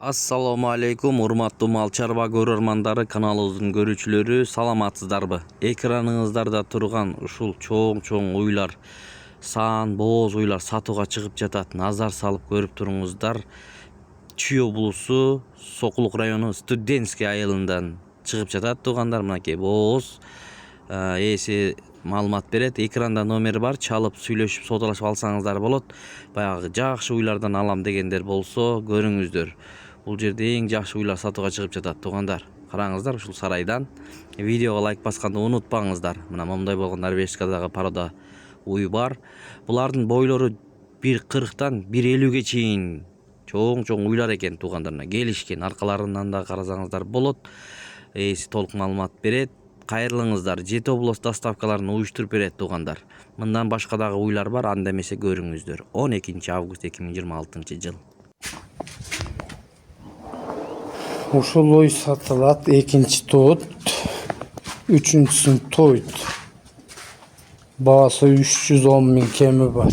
Assalamu alaikum, урматтуу мал чарба көрөрмандары, каналыбыздын көрүүчүлөрү, саламатсыздарбы? Экраныңыздарда турган ушул чоң уйлар, саан бооз уйлар сатууга чыгып жатат. Назар салып көрүп туруңуздар. Чүй облусу, Сокулук району Студентский айылынан чыгып жатат туугандар. Мынакей бооз ээси маалымат берет. Экранда номери бар, чалып сүйлөшүп содалашып алсаңыздар болот. Баягы жакшы уйлардан алам дегендер болсо көрүңүздөр. Бул жерде эң жакшы уйлар сатууга чыгып жатат туугандар. Караңыздар ушул сарайдан. Видеого лайк басканды унутпаңыздар. Мына момундай болгон Норвежскадагы порода уй бар. Булардын бойлору 1.40-тан 1.50-ге чейин чоң уйлар экен туугандар. Келишкен, аркаларынан да карасаңыздар болот. Ээси толук маалымат берет. Кайрылыңыздар. Жети область доставкаларын уюштуруп берет туугандар. Мындан башка дагы уйлар бар, анда эмесе көрүңүздөр. 12 август 2026 жыл. Ушул уй сатылат, экинчи туут, үчүнчүсүн туйт. Баасы 310 миң кеми бар.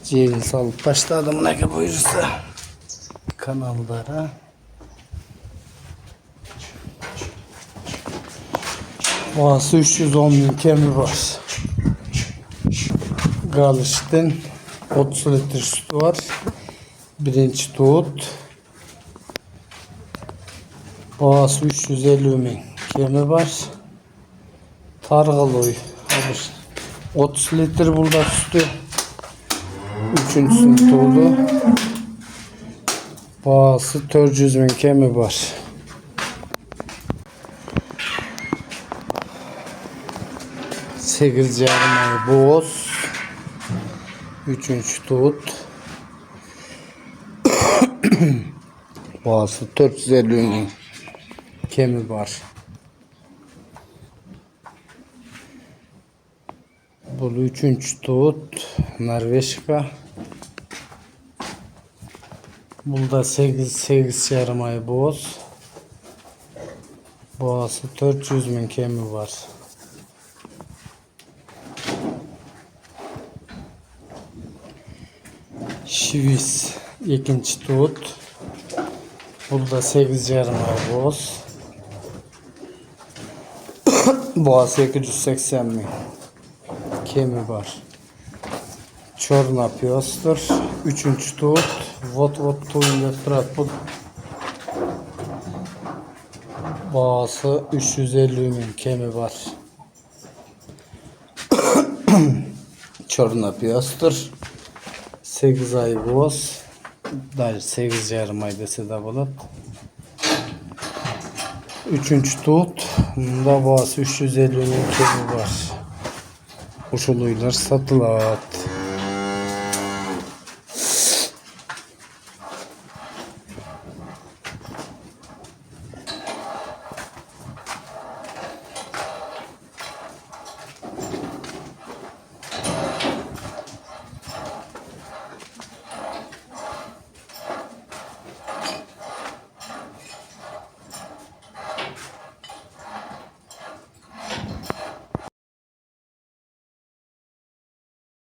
Жерин салып баштадым, мынакей буюрса. Каналдара. Баасы 310 миң кеми бар. Галыштын 30 литр sütü var. Birinci tuğut. Boğası 350 ming. Kemi var. Targalı oy. 30 litre burada sütü. Üçüncüsünün tuğulu. Boğası 400 ming kemi var. Sekiz yarım ay boğaz. Üçüncü tuğut. Boğası 450 ming kemi var. Bu üçüncü tuğut. Norveçka. Burada 8 yarım ay boğaz. Boğası 400 ming kemi var. Şivis ikinci tuğut. Burada 8 yarım ay boğaz. Boğaz 880 ming kemi var. Çorna piyastır. Üçüncü tuğut. Vot tuğuyla turat bu. Boğazı 350 ming kemi var. Çorna piyastır. 8 ay boğaz. Daha 8 yarım ay dese de bulat. Üçüncü tuğut. Bunda boğaz 350 ming kemi var. Uşul uylar satılat.